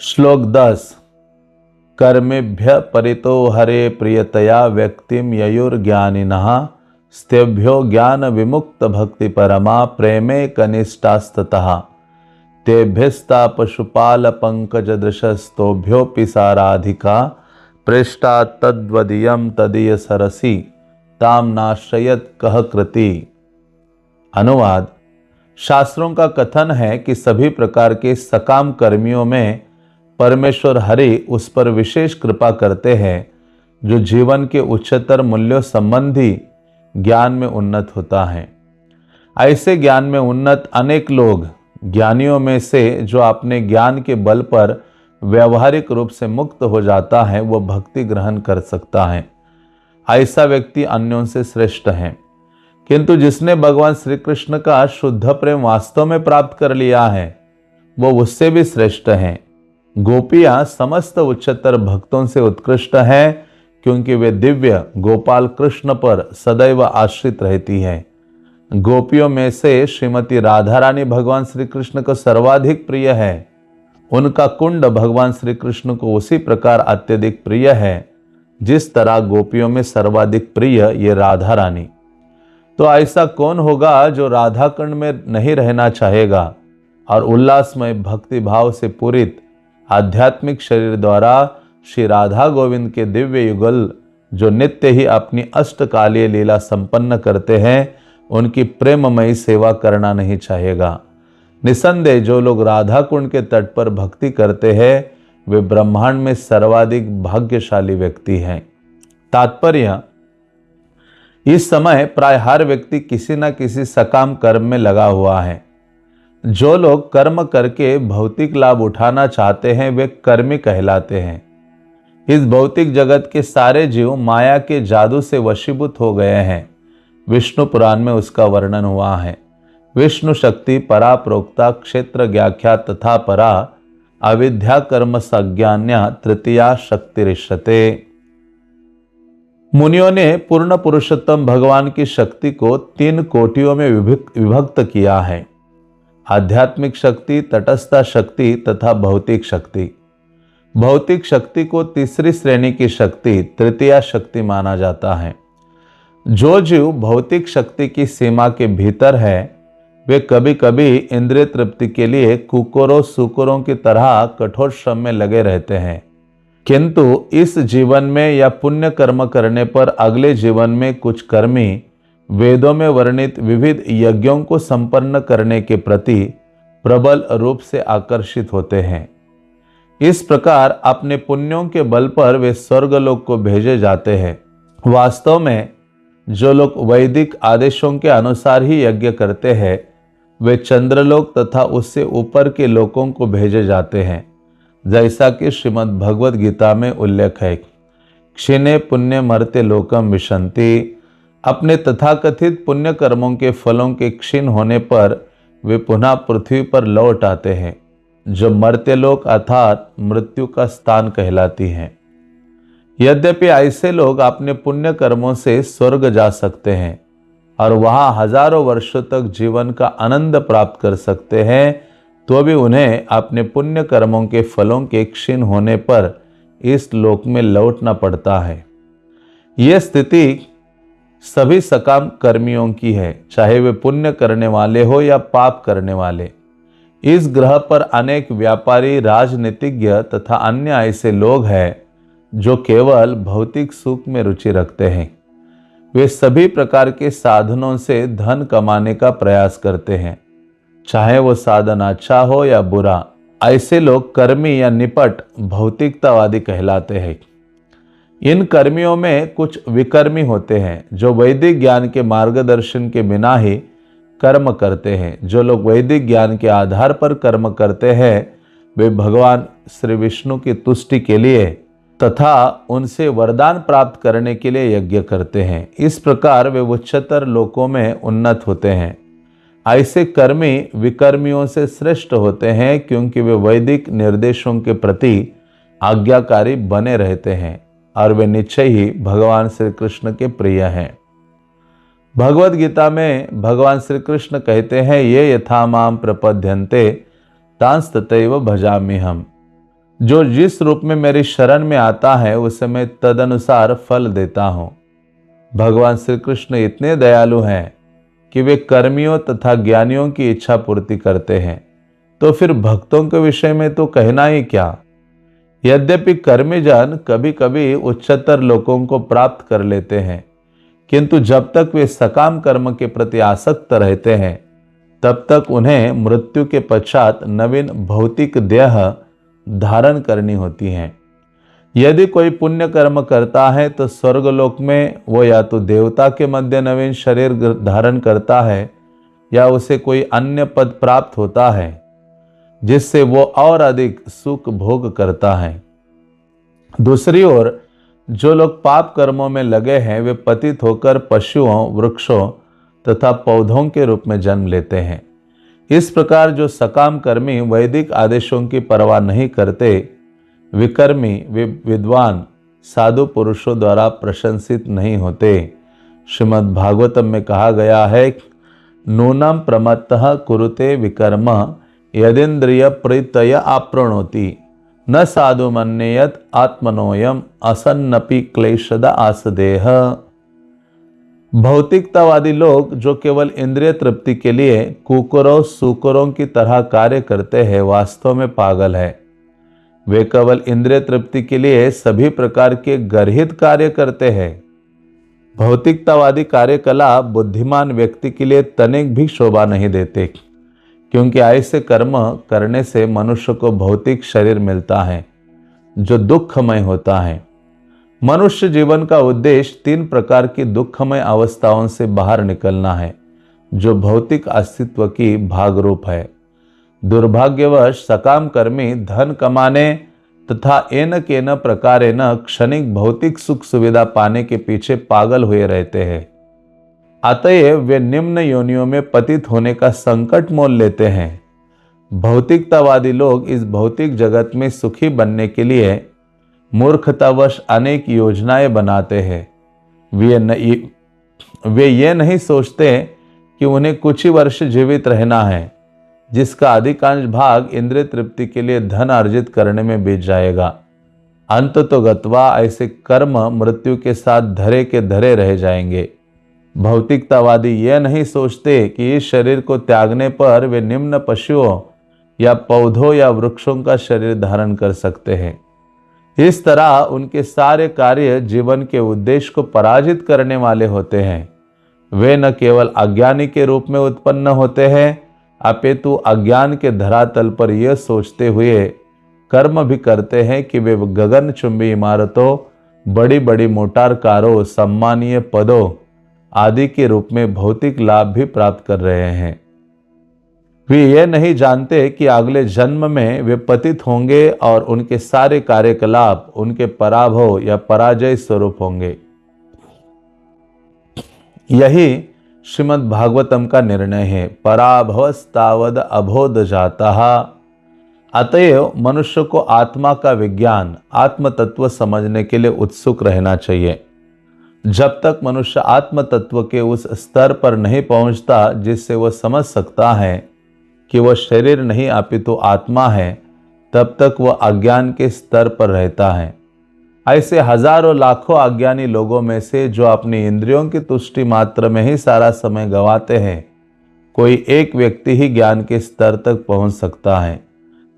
श्लोक 10। कर्मेभ्य परितो हरे प्रियतया व्यक्तिम ययुर्ज्ञानिनः स्तेभ्यो ज्ञान विमुक्त भक्ति परमा प्रेमे कनिष्ठास्ततः तेभ्यस्ता पशुपाल पंकज दृशस्तोभ्योऽपि साराधिका पृष्ठा तद्वदीयं तदीय सरसी ताम नाश्रयत कह कृति। अनुवाद। शास्त्रों का कथन है कि सभी प्रकार के सकाम कर्मियों में परमेश्वर हरि उस पर विशेष कृपा करते हैं जो जीवन के उच्चतर मूल्यों संबंधी ज्ञान में उन्नत होता है। ऐसे ज्ञान में उन्नत अनेक लोग ज्ञानियों में से जो अपने ज्ञान के बल पर व्यवहारिक रूप से मुक्त हो जाता है वह भक्ति ग्रहण कर सकता है। ऐसा व्यक्ति अन्यों से श्रेष्ठ है। किंतु जिसने भगवान श्री कृष्ण का शुद्ध प्रेम वास्तव में प्राप्त कर लिया है वो उससे भी श्रेष्ठ है। गोपियां समस्त उच्चतर भक्तों से उत्कृष्ट हैं क्योंकि वे दिव्य गोपाल कृष्ण पर सदैव आश्रित रहती हैं। गोपियों में से श्रीमती राधा रानी भगवान श्री कृष्ण को सर्वाधिक प्रिय है। उनका कुंड भगवान श्री कृष्ण को उसी प्रकार अत्यधिक प्रिय है जिस तरह गोपियों में सर्वाधिक प्रिय ये राधा रानी। तो ऐसा कौन होगा जो राधा कुंड में नहीं रहना चाहेगा और उल्लासमय भक्ति भाव से पूरित आध्यात्मिक शरीर द्वारा श्री राधा गोविंद के दिव्य युगल जो नित्य ही अपनी अष्टकालीय लीला संपन्न करते हैं उनकी प्रेममयी सेवा करना नहीं चाहेगा। निसंदेह जो लोग राधा कुंड के तट पर भक्ति करते हैं वे ब्रह्मांड में सर्वाधिक भाग्यशाली व्यक्ति हैं। तात्पर्य। इस समय प्राय हर व्यक्ति किसी न किसी सकाम कर्म में लगा हुआ है। जो लोग कर्म करके भौतिक लाभ उठाना चाहते हैं वे कर्मी कहलाते हैं। इस भौतिक जगत के सारे जीव माया के जादू से वशीभूत हो गए हैं। विष्णु पुराण में उसका वर्णन हुआ है। विष्णु शक्ति परा प्रोक्ता क्षेत्र ज्ञाख्या तथा परा अविद्या कर्म संज्ञान्या तृतीया शक्तिरिष्यते। मुनियों ने पूर्ण पुरुषोत्तम भगवान की शक्ति को 3 कोटियों में विभक्त किया है। आध्यात्मिक शक्ति, तटस्थ शक्ति तथा भौतिक शक्ति। भौतिक शक्ति को तीसरी श्रेणी की शक्ति, तृतीया शक्ति माना जाता है। जो जीव भौतिक शक्ति की सीमा के भीतर है वे कभी कभी इंद्रिय तृप्ति के लिए कुकुरों सुकुरों की तरह कठोर श्रम में लगे रहते हैं। किंतु इस जीवन में या पुण्य कर्म करने पर अगले जीवन में कुछ कर्मी वेदों में वर्णित विविध यज्ञों को संपन्न करने के प्रति प्रबल रूप से आकर्षित होते हैं। इस प्रकार अपने पुण्यों के बल पर वे स्वर्गलोक को भेजे जाते हैं। वास्तव में जो लोग वैदिक आदेशों के अनुसार ही यज्ञ करते हैं वे चंद्रलोक तथा उससे ऊपर के लोकों को भेजे जाते हैं। जैसा कि श्रीमद् भगवद गीता में उल्लेख है, क्षीणे पुण्य मर्त्य लोकम विशन्ति। अपने तथाकथित पुण्य कर्मों के फलों के क्षीण होने पर वे पुनः पृथ्वी पर लौट आते हैं जो मर्त्यलोक अर्थात मृत्यु का स्थान कहलाती हैं। यद्यपि ऐसे लोग अपने पुण्य कर्मों से स्वर्ग जा सकते हैं और वहां हजारों वर्षों तक जीवन का आनंद प्राप्त कर सकते हैं तो भी उन्हें अपने पुण्य कर्मों के फलों के क्षीण होने पर इस लोक में लौटना पड़ता है। यह स्थिति सभी सकाम कर्मियों की है, चाहे वे पुण्य करने वाले हो या पाप करने वाले। इस ग्रह पर अनेक व्यापारी, राजनीतिज्ञ तथा अन्य ऐसे लोग हैं जो केवल भौतिक सुख में रुचि रखते हैं। वे सभी प्रकार के साधनों से धन कमाने का प्रयास करते हैं, चाहे वो साधन अच्छा हो या बुरा। ऐसे लोग कर्मी या निपट भौतिकतावादी कहलाते हैं। इन कर्मियों में कुछ विकर्मी होते हैं जो वैदिक ज्ञान के मार्गदर्शन के बिना ही कर्म करते हैं। जो लोग वैदिक ज्ञान के आधार पर कर्म करते हैं वे भगवान श्री विष्णु की तुष्टि के लिए तथा उनसे वरदान प्राप्त करने के लिए यज्ञ करते हैं। इस प्रकार वे उच्चतर लोकों में उन्नत होते हैं। ऐसे कर्मी विकर्मियों से श्रेष्ठ होते हैं क्योंकि वे वैदिक निर्देशों के प्रति आज्ञाकारी बने रहते हैं और वे निश्चय ही भगवान श्री कृष्ण के प्रिय हैं। भगवद गीता में भगवान श्री कृष्ण कहते हैं, ये यथा माम प्रपद्यन्ते तांस्ततैव भजामि हम। जो जिस रूप में मेरी शरण में आता है उसे मैं तदनुसार फल देता हूं। भगवान श्री कृष्ण इतने दयालु हैं कि वे कर्मियों तथा ज्ञानियों की इच्छा पूर्ति करते हैं, तो फिर भक्तों के विषय में तो कहना ही क्या। यद्यपि कर्मीजन कभी कभी उच्चतर लोकों को प्राप्त कर लेते हैं, किंतु जब तक वे सकाम कर्म के प्रति आसक्त रहते हैं तब तक उन्हें मृत्यु के पश्चात नवीन भौतिक देह धारण करनी होती है। यदि कोई पुण्य कर्म करता है तो स्वर्गलोक में वो या तो देवता के मध्य नवीन शरीर धारण करता है या उसे कोई अन्य पद प्राप्त होता है जिससे वो और अधिक सुख भोग करता है। दूसरी ओर जो लोग पाप कर्मों में लगे हैं वे पतित होकर पशुओं, वृक्षों तथा पौधों के रूप में जन्म लेते हैं। इस प्रकार जो सकाम कर्मी वैदिक आदेशों की परवाह नहीं करते, विकर्मी विद्वान साधु पुरुषों द्वारा प्रशंसित नहीं होते। श्रीमद् भागवतम में कहा गया है, नूनम प्रमत्तः कुरुते विकर्म यदिन्द्रिय प्रीतय आप्रणोति न साधु मन्येयत आत्मनोयम असन्नपि क्लेशद आसदेह। भौतिकतावादी लोग जो केवल इंद्रिय तृप्ति के लिए कुकुरों सूकरों की तरह कार्य करते हैं वास्तव में पागल है। वे केवल इंद्रिय तृप्ति के लिए सभी प्रकार के गर्हित कार्य करते हैं। भौतिकतावादी कार्यकलाप बुद्धिमान व्यक्ति के लिए तनिक भी शोभा नहीं देते, क्योंकि ऐसे कर्म करने से मनुष्य को भौतिक शरीर मिलता है जो दुखमय होता है। मनुष्य जीवन का उद्देश्य 3 प्रकार की दुखमय अवस्थाओं से बाहर निकलना है जो भौतिक अस्तित्व की भाग रूप है। दुर्भाग्यवश सकाम कर्मी धन कमाने तथा एन केन प्रकारेण क्षणिक भौतिक सुख सुविधा पाने के पीछे पागल हुए रहते हैं। अतएव वे निम्न योनियों में पतित होने का संकट मोल लेते हैं। भौतिकतावादी लोग इस भौतिक जगत में सुखी बनने के लिए मूर्खतावश अनेक योजनाएं बनाते हैं। वे ये नहीं सोचते कि उन्हें कुछ ही वर्ष जीवित रहना है, जिसका अधिकांश भाग इंद्रिय तृप्ति के लिए धन अर्जित करने में बीत जाएगा। अंततोगत्वा ऐसे कर्म मृत्यु के साथ धरे के धरे रह जाएंगे। भौतिकतावादी यह नहीं सोचते कि इस शरीर को त्यागने पर वे निम्न पशुओं या पौधों या वृक्षों का शरीर धारण कर सकते हैं। इस तरह उनके सारे कार्य जीवन के उद्देश्य को पराजित करने वाले होते हैं। वे न केवल अज्ञानी के रूप में उत्पन्न होते हैं, अपितु अज्ञान के धरातल पर यह सोचते हुए कर्म भी करते हैं कि वे गगनचुंबी इमारतों, बड़ी बड़ी मोटार कारों, सम्मानीय पदों आदि के रूप में भौतिक लाभ भी प्राप्त कर रहे हैं। वे ये नहीं जानते कि अगले जन्म में वे पतित होंगे और उनके सारे कार्यकलाप उनके पराभव या पराजय स्वरूप होंगे। यही श्रीमद् भागवतम का निर्णय है, पराभवस्तावद अबोध जातः। अतएव मनुष्य को आत्मा का विज्ञान, आत्म तत्व समझने के लिए उत्सुक रहना चाहिए। जब तक मनुष्य आत्म तत्व के उस स्तर पर नहीं पहुंचता जिससे वह समझ सकता है कि वह शरीर नहीं अपितु आत्मा है, तब तक वह अज्ञान के स्तर पर रहता है। ऐसे हजारों लाखों अज्ञानी लोगों में से जो अपनी इंद्रियों की तुष्टि मात्र में ही सारा समय गंवाते हैं, कोई एक व्यक्ति ही ज्ञान के स्तर तक पहुंच सकता है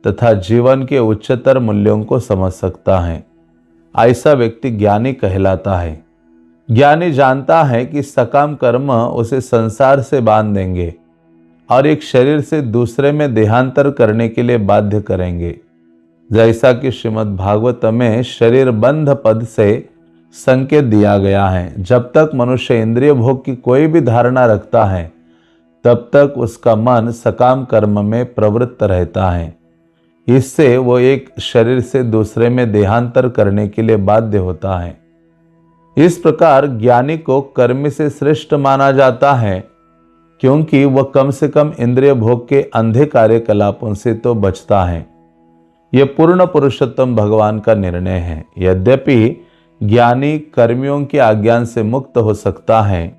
तथा जीवन के उच्चतर मूल्यों को समझ सकता है। ऐसा व्यक्ति ज्ञानी कहलाता है। ज्ञानी जानता है कि सकाम कर्म उसे संसार से बांध देंगे और एक शरीर से दूसरे में देहांतर करने के लिए बाध्य करेंगे। जैसा कि श्रीमद् भागवत में शरीर बंध पद से संकेत दिया गया है, जब तक मनुष्य इंद्रिय भोग की कोई भी धारणा रखता है तब तक उसका मन सकाम कर्म में प्रवृत्त रहता है। इससे वो एक शरीर से दूसरे में देहांतर करने के लिए बाध्य होता है। इस प्रकार ज्ञानी को कर्म से श्रेष्ठ माना जाता है, क्योंकि वह कम से कम इंद्रिय भोग के अंधे कार्यकलापों से तो बचता है। यह पूर्ण पुरुषोत्तम भगवान का निर्णय है। यद्यपि ज्ञानी कर्मियों के अज्ञान से मुक्त हो सकता है,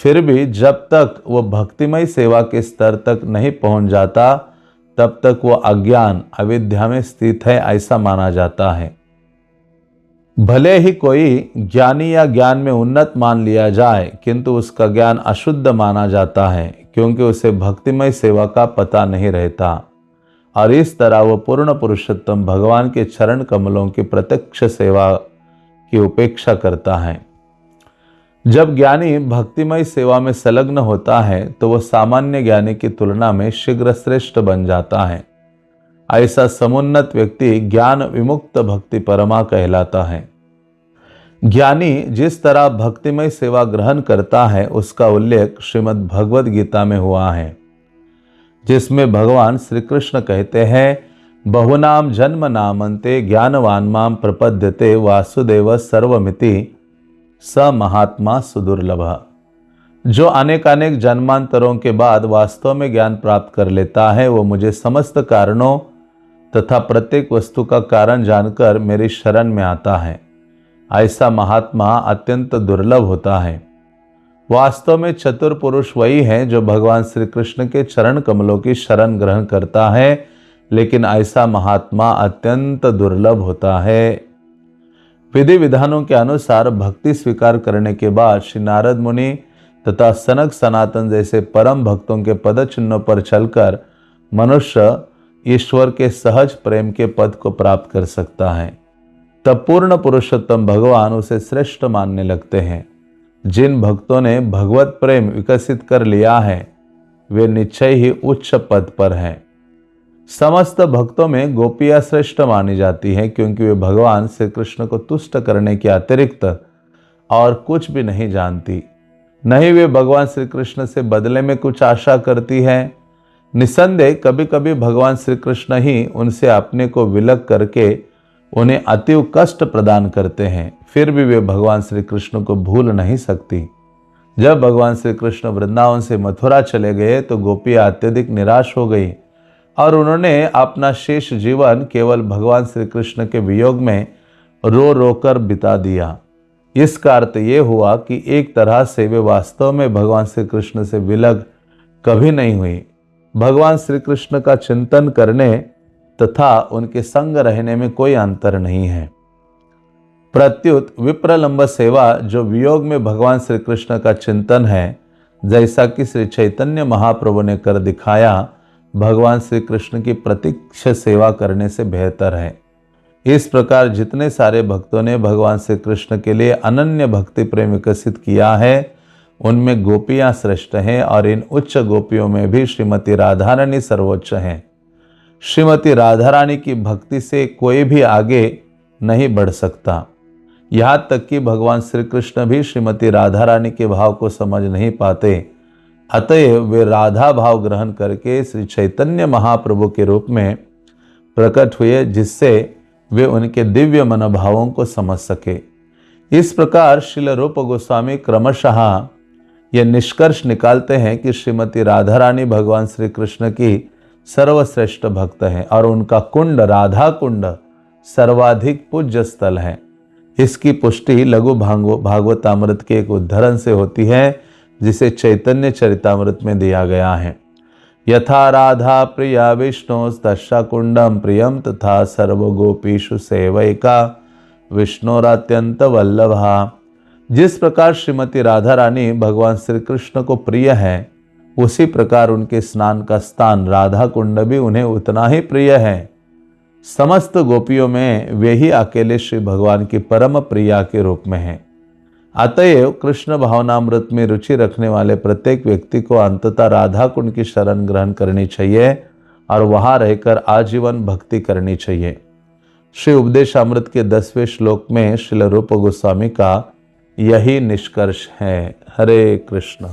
फिर भी जब तक वह भक्तिमय सेवा के स्तर तक नहीं पहुंच जाता तब तक वो अज्ञान अविद्या में स्थित है ऐसा माना जाता है। भले ही कोई ज्ञानी या ज्ञान में उन्नत मान लिया जाए, किंतु उसका ज्ञान अशुद्ध माना जाता है, क्योंकि उसे भक्तिमय सेवा का पता नहीं रहता, और इस तरह वो पूर्ण पुरुषोत्तम भगवान के चरण कमलों की प्रत्यक्ष सेवा की उपेक्षा करता है। जब ज्ञानी भक्तिमय सेवा में संलग्न होता है तो वह सामान्य ज्ञानी की तुलना में शीघ्र श्रेष्ठ बन जाता है। ऐसा समुन्नत व्यक्ति ज्ञान विमुक्त भक्ति परमा कहलाता है। ज्ञानी जिस तरह भक्तिमय सेवा ग्रहण करता है उसका उल्लेख श्रीमद् भगवद गीता में हुआ है, जिसमें भगवान श्री कृष्ण कहते हैं, बहुनाम जन्म नामन्ते ज्ञानवान माम प्रपद्यते वासुदेव सर्वमिति स महात्मा सुदुर्लभ। जो अनेक जन्मांतरों के बाद वास्तव में ज्ञान प्राप्त कर लेता है, वो मुझे समस्त कारणों तथा प्रत्येक वस्तु का कारण जानकर मेरी शरण में आता है। ऐसा महात्मा अत्यंत दुर्लभ होता है। वास्तव में चतुर पुरुष वही है जो भगवान श्री कृष्ण के चरण कमलों की शरण ग्रहण करता है, लेकिन ऐसा महात्मा अत्यंत दुर्लभ होता है। विधि विधानों के अनुसार भक्ति स्वीकार करने के बाद श्री नारद मुनि तथा सनक सनातन जैसे परम भक्तों के पद चिन्हों पर चलकर मनुष्य ईश्वर के सहज प्रेम के पद को प्राप्त कर सकता है। तब पूर्ण पुरुषोत्तम भगवान उसे श्रेष्ठ मानने लगते हैं। जिन भक्तों ने भगवत प्रेम विकसित कर लिया है वे निश्चय ही उच्च पद पर हैं। समस्त भक्तों में गोपियां श्रेष्ठ मानी जाती हैं, क्योंकि वे भगवान श्री कृष्ण को तुष्ट करने के अतिरिक्त और कुछ भी नहीं जानती। नहीं वे भगवान श्री कृष्ण से बदले में कुछ आशा करती है। निसंदेह कभी कभी भगवान श्री कृष्ण ही उनसे अपने को विलग करके उन्हें अतीव कष्ट प्रदान करते हैं, फिर भी वे भगवान श्री कृष्ण को भूल नहीं सकती। जब भगवान श्री कृष्ण वृंदावन से मथुरा चले गए तो गोपियां अत्यधिक निराश हो गई और उन्होंने अपना शेष जीवन केवल भगवान श्री कृष्ण के वियोग में रो रो कर बिता दिया। इसका अर्थ ये हुआ कि एक तरह से वे वास्तव में भगवान श्री कृष्ण से विलग कभी नहीं हुई। भगवान श्री कृष्ण का चिंतन करने तथा उनके संग रहने में कोई अंतर नहीं है। प्रत्युत विप्रलंब सेवा जो वियोग में भगवान श्री कृष्ण का चिंतन है, जैसा कि श्री चैतन्य महाप्रभु ने कर दिखाया, भगवान श्री कृष्ण की प्रत्यक्ष सेवा करने से बेहतर है। इस प्रकार जितने सारे भक्तों ने भगवान श्री कृष्ण के लिए अनन्य भक्ति प्रेम विकसित किया है, उनमें गोपियां श्रेष्ठ हैं और इन उच्च गोपियों में भी श्रीमती राधा रानी सर्वोच्च हैं। श्रीमती राधा रानी की भक्ति से कोई भी आगे नहीं बढ़ सकता। यहाँ तक कि भगवान श्री कृष्ण भी श्रीमती राधा रानी के भाव को समझ नहीं पाते। अतएव वे राधा भाव ग्रहण करके श्री चैतन्य महाप्रभु के रूप में प्रकट हुए, जिससे वे उनके दिव्य मनोभावों को समझ सके। इस प्रकार श्रील रूप गोस्वामी क्रमशः यह निष्कर्ष निकालते हैं कि श्रीमती राधा रानी भगवान श्री कृष्ण की सर्वश्रेष्ठ भक्त हैं और उनका कुंड राधा कुंड सर्वाधिक पूज्य स्थल है। इसकी पुष्टि लघु भागवतामृत के एक उद्धरण से होती है, जिसे चैतन्य चरितामृत में दिया गया है। यथा राधा प्रिया विष्णु तस्या कुंडम प्रियम तथा सर्वगोपीषु सेवैका विष्णुरात्यंत वल्लभा। जिस प्रकार श्रीमती राधा रानी भगवान श्री कृष्ण को प्रिय है, उसी प्रकार उनके स्नान का स्थान राधा कुंड भी उन्हें उतना ही प्रिय है। समस्त गोपियों में वे ही अकेले श्री भगवान की परम प्रिया के रूप में हैं। अतएव कृष्ण भावनामृत में रुचि रखने वाले प्रत्येक व्यक्ति को अंततः राधा कुंड की शरण ग्रहण करनी चाहिए और वहां रहकर आजीवन भक्ति करनी चाहिए। श्री उपदेशामृत के 10वें श्लोक में श्रील रूप गोस्वामी का यही निष्कर्ष है। हरे कृष्ण।